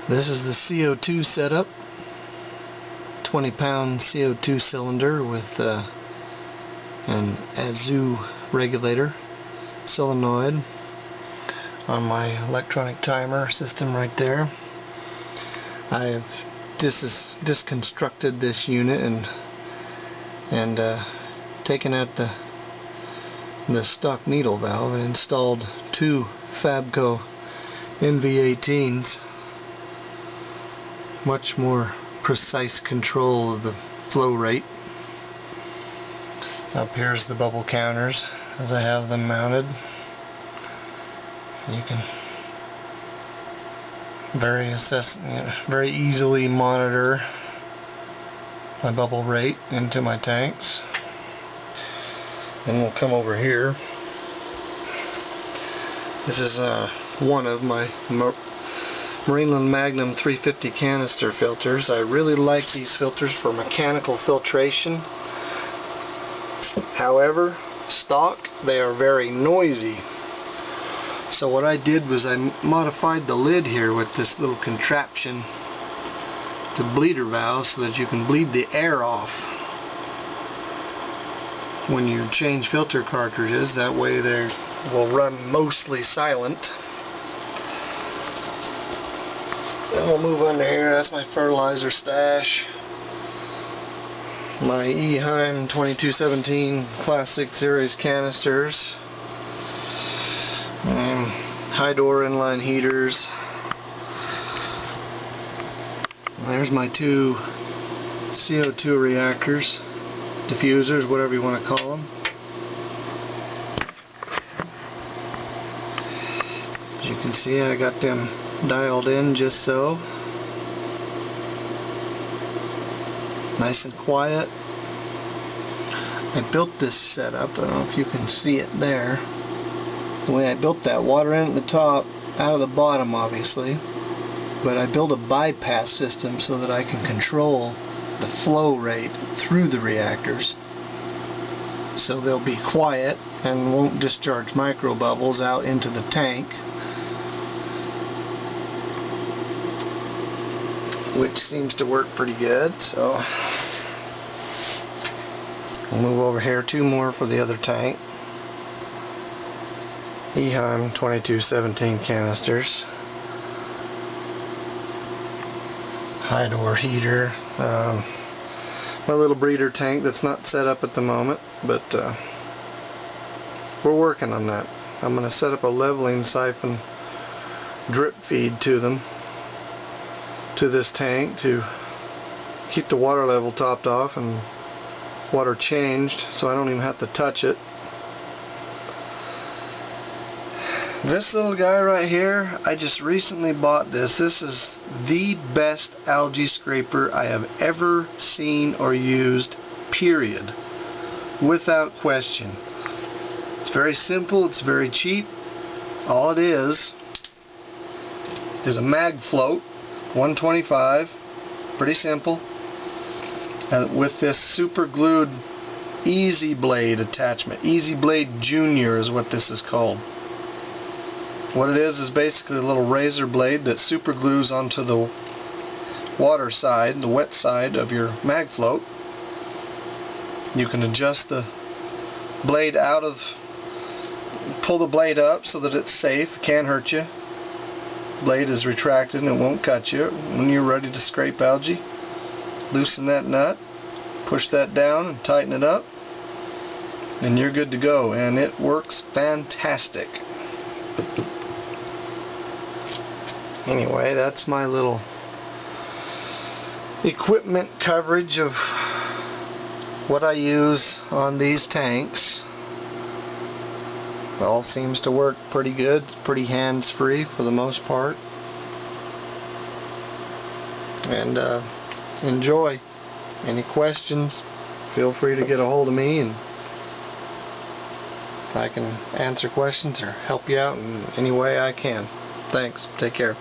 This is the CO2 setup. 20-pound CO2 cylinder with an Azu regulator solenoid on my electronic timer system right there. I've disconstructed this unit and taken out the stock needle valve and installed two Fabco NV18s. Much more precise control of the flow rate. Up here's the bubble counters as I have them mounted. You can very easily monitor my bubble rate into my tanks. Then we'll come over here. This is one of my Marineland Magnum 350 canister filters. I really like these filters for mechanical filtration. However, stock, they are very noisy. So what I did was I modified the lid here with this little contraption. It's a bleeder valve so that you can bleed the air off when you change filter cartridges. That way they will run mostly silent. Then we'll move under here. That's my fertilizer stash. My Eheim 2217 Class 6 Series canisters. High door inline heaters. There's my two CO2 reactors, diffusers, whatever you want to call them. As you can see, I got them dialed in just so. Nice and quiet. I built this setup, I don't know if you can see it there. The way I built that, water in at the top, out of the bottom obviously, but I built a bypass system so that I can control the flow rate through the reactors, so they'll be quiet and won't discharge micro bubbles out into the tank, which seems to work pretty good. So we'll move over here, two more for the other tank. Eheim 2217 canisters. High door heater. My little breeder tank that's not set up at the moment, but we're working on that. I'm going to set up a leveling siphon drip feed to them, to this tank, to keep the water level topped off and water changed so I don't even have to touch it. This little guy right here, I just recently bought this. This is the best algae scraper I have ever seen or used, period. Without question. It's very simple, it's very cheap. All it is a mag float, 125, pretty simple. And with this super glued Easy Blade attachment. Easy Blade Junior is what this is called. What it is basically a little razor blade that super glues onto the water side, the wet side of your mag float. You can adjust the blade out of, pull the blade up so that it's safe, it can't hurt you. Blade is retracted and it won't cut you. When you're ready to scrape algae, loosen that nut, push that down and tighten it up, and you're good to go. And it works fantastic. Anyway, that's my little equipment coverage of what I use on these tanks. It all seems to work pretty good, pretty hands-free for the most part. And enjoy. Any questions, feel free to get a hold of me and I can answer questions or help you out in any way I can. Thanks. Take care.